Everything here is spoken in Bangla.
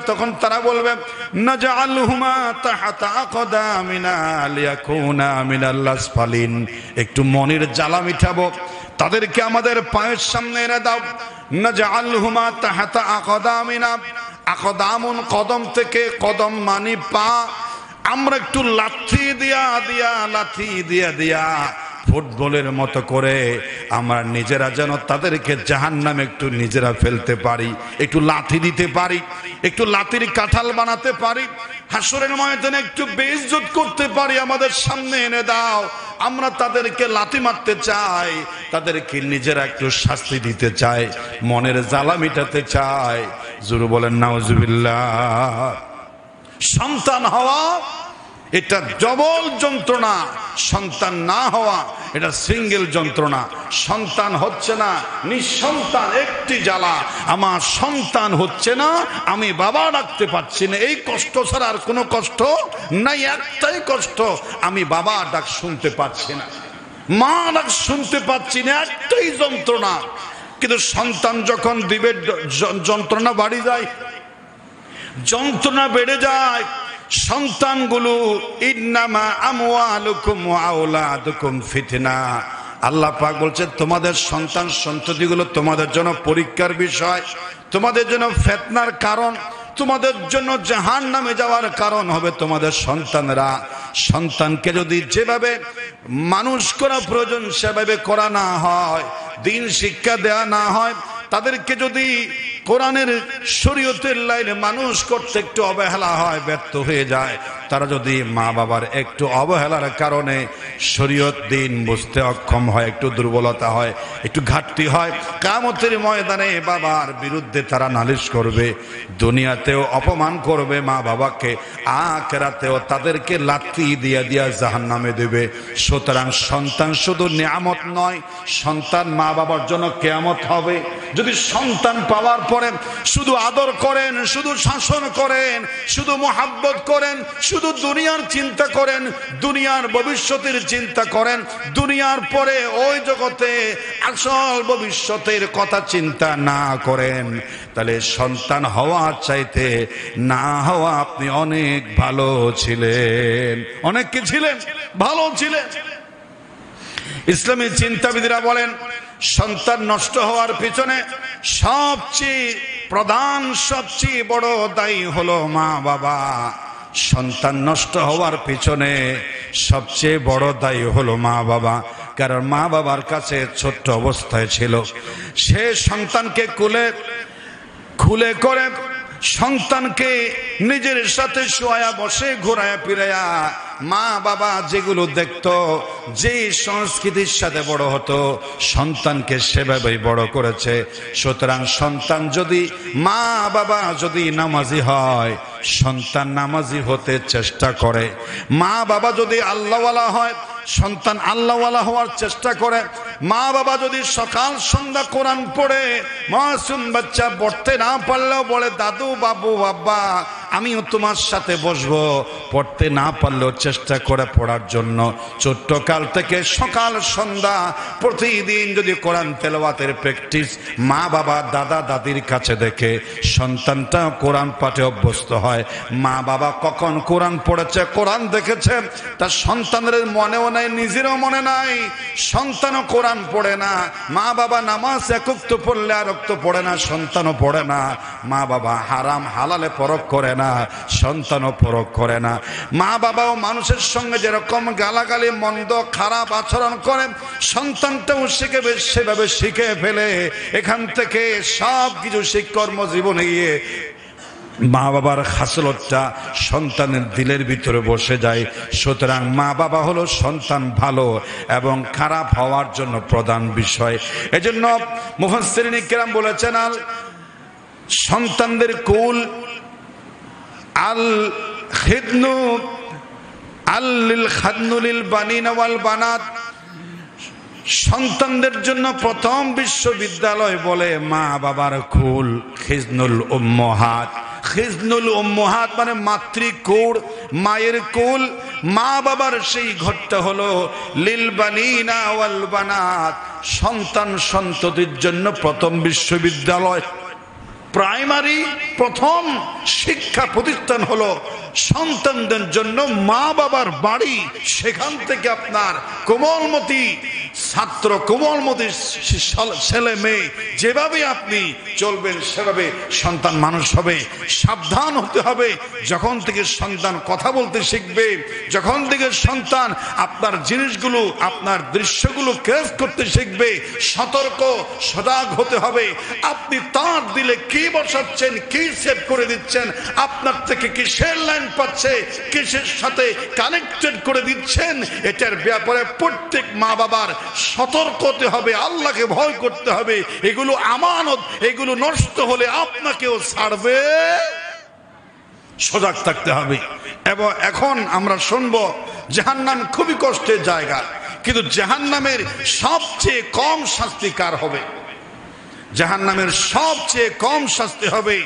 তখন তারা বলবে নাজআলহুমা তাহতা আকদামিনা লিয়াকুনা মিনাল আসফালিন, একটু মনের জ্বালা মিটাবো, তাদেরকে আমাদের পায়ের সামনে এনে দাও। নাজআলহুমা তাহতা আকদামিনা, আকদামুন কদম থেকে, কদম মানে পা, আমরা একটু লাথি দিয়া ফুটবলের মতো করে আমরা নিজেরা যেন তাদেরকে জাহান্নামে একটু নিজেরা ফেলতে পারি, একটু লাথি দিতে পারি, একটু লাথির কাঁঠাল বানাতে পারি, হাসরের ময়দানে একটু বেইজ্জত করতে পারি, আমাদের সামনে এনে দাও। আমরা তাদেরকে লাথি মারতে চাই, তাদেরকে নিজেরা একটু শাস্তি দিতে চাই, মনের জ্বালা মিটাতে চাই। জোরে বলেন নাউজুবিল্লাহ। সন্তান হওয়া এটা ডবল যন্ত্রণা, সন্তান না হওয়া এটা সিঙ্গেল যন্ত্রণা। সন্তান হচ্ছে না, নিঃসন্তান একটি জ্বালা, আমার সন্তান হচ্ছে না, আমি বাবা ডাকতে পারছি না, এই কষ্ট ছাড়া আর কোনো কষ্ট নাই। একটাই কষ্ট, আমি বাবা ডাক শুনতে পাচ্ছি না, মা ডাক শুনতে পাচ্ছি না, একটাই যন্ত্রণা। কিন্তু সন্তান যখন দিবে যন্ত্রণা বাড়ি যায়, যন্ত্রণা বেড়ে যায়। সন্তানগুলো ইন্নামা আমওয়ালুকুম ওয়া আওলাদুকুম ফিতনা, আল্লাহ পাক বলছেন তোমাদের সন্তান সন্ততিগুলো তোমাদের জন্য পরীক্ষার বিষয়, তোমাদের জন্য ফিতনার কারণ, তোমাদের জন্য জাহান্নামে যাওয়ার কারণ হবে তোমাদের সন্তানরা। সন্তানকে যদি যেভাবে মানুষ করা প্রয়োজন সেভাবে করা না হয়, দিন শিক্ষা দেয়া না হয়, তাদেরকে যদি কোরআনের শরীয়তের লাইনে মানুষ করতে একটু অবহেলা হয়, ব্যর্থ হয়ে যায়, তারা যদি মা বাবার একটু অবহেলার কারণে শরীয়ত দিন বুঝতে অক্ষম হয়, একটু দুর্বলতা হয়, একটু ঘাটতি হয়, কিয়ামতের ময়দানে বাবার বিরুদ্ধে তারা নালিশ করবে, দুনিয়াতেও অপমান করবে মা বাবাকে, আখিরাতেও তাদেরকে লাথি দিয়া জাহান্নামে দেবে। সুতরাং সন্তান শুধু নিয়ামত নয়, সন্তান মা বাবার জন্য কিয়ামত হবে। যদি সন্তান পাওয়ার পরে শুধু আদর করেন, শুধু শাসন করেন, শুধু মোহাব্বত করেন, শুধু দুনিয়ার চিন্তা করেন, দুনিয়ার ভবিষ্যতের চিন্তা করেন, দুনিয়ার পরে ওই জগতে আসল ভবিষ্যতের কথা চিন্তা না করেন, তাহলে সন্তান হওয়ার চাইতে না হওয়া আপনি অনেক ভালো ছিলেন। অনেক কি ছিলেন? ভালো ছিলেন। ইসলামী চিন্তাবিদরা বলেন সন্তান নষ্ট হওয়ার পিছনে সবচেয়ে প্রধান, সবচেয়ে বড় দায়ী হলো মা বাবা। সন্তান নষ্ট হওয়ার পিছনে সবচেয়ে বড় দায়ী হলো মা বাবা। কারণ মা বাবার কাছে ছোট্ট অবস্থায় ছিল, সে সন্তানকে খুলে করে সন্তানকে নিজের সাথে শোয়া বসে ঘোরায়া ফিরায়া মা বাবা যেগুলো দেখতো, যে সংস্কৃতির সাথে বড় হতো, সন্তানকে সেভাবেই বড় করেছে। সুতরাং সন্তান যদি, মা বাবা যদি নামাজি হয়, সন্তান নামাজি হতে চেষ্টা করে। মা বাবা যদি আল্লাহওয়ালা হয়, সন্তান আল্লাহওয়ালা হওয়ার চেষ্টা করে। মা বাবা যদি সকাল সন্ধ্যা কোরআন পড়ে, মাসুম বাচ্চা পড়তে না পারলেও বলে দাদু বাবু বাবা আমিও তোমার সাথে বসবো, পড়তে না পারলেও চেষ্টা করে পড়ার জন্য। ছোট্ট কাল থেকে সকাল সন্ধ্যা প্রতিদিন যদি কোরআন তেলাওয়াতের প্র্যাকটিস মা বাবা দাদা দাদির কাছে দেখে, সন্তানটা কোরআন পাঠে অভ্যস্ত হয়। মা বাবা কখন কোরআন পড়েছে, কোরআন দেখেছে, তার সন্তানের মনেও নাই, নিজেরও মনে নাই, সন্তানও কোরআন পড়ে না। মা বাবা নামাজ একক তো পড়লে আর তো পড়ে না, সন্তানও পড়ে না। মা বাবা হারাম হালালে পরখ করে না, সন্তানও পরখ করে না। মা বাবাও মানুষের সঙ্গে যেরকম গালাগালি মন্দ খারাপ আচরণ করেন, সন্তানটাও সেভাবে শিখে ফেলে। এখান থেকে সব কিছু শিক্ষকর্ম জীবনে গিয়ে মা বাবার খাসলতটা সন্তানের দিলের ভিতরে বসে যায়। সুতরাং মা বাবা হলো সন্তান ভালো এবং খারাপ হওয়ার জন্য প্রধান বিষয়। এজন্য মুফাসসিরিন কিরাম বলেছেন, সন্তানদের কুল আল খিদনু আল খাদনু লিল বানিনা ওয়াল বানাত, সন্তানদের জন্য প্রথম বিশ্ববিদ্যালয় বলে মা বাবার কুল। খিজনুল উম্মাহাত, খিজনুল উম্মাহাত মানে মাতৃকুল, মায়ের কুল। মা বাবার সেই ঘরটা হলো লিল বানিনা ওয়াল বানাত, সন্তান সন্ততির জন্য প্রথম বিশ্ববিদ্যালয়। প্রাইমারি প্রথম শিক্ষা প্রতিষ্ঠান হলো সন্তানদের জন্য মা বাবার বাড়ি। সেখান থেকে আপনার কোমলমতি ছাত্র, কোমলমতি ছেলে মেয়ে যেভাবে আপনি চলবেন সেভাবে সন্তান মানুষ হবে। সাবধান হতে হবে যখন থেকে সন্তান কথা বলতে শিখবে, যখন থেকে সন্তান আপনার জিনিসগুলো, আপনার দৃশ্যগুলো ক্যাচ করতে শিখবে, সতর্ক সজাগ হতে হবে। আপনি তার দিলে কি বসাচ্ছেন, কি সেট করে দিচ্ছেন, আপনার থেকে কিসের লাইন পাচ্ছে, কিসের সাথে কানেক্টেড করে দিচ্ছেন, এটার ব্যাপারে প্রত্যেক মা বাবার সতর্ক হতে হবে, আল্লাহকে ভয় করতে হবে। এগুলো আমানত, এগুলো নষ্ট হলে আপনাকেও ছাড়বে, সজাগ থাকতে হবে। এবং এখন আমরা শুনবো জাহান্নাম খুবই কষ্টের জায়গা, কিন্তু জাহান্নামের সবচেয়ে কম শাস্তি কার হবে? জাহান্নামের সবচেয়ে কম শাস্তি হবে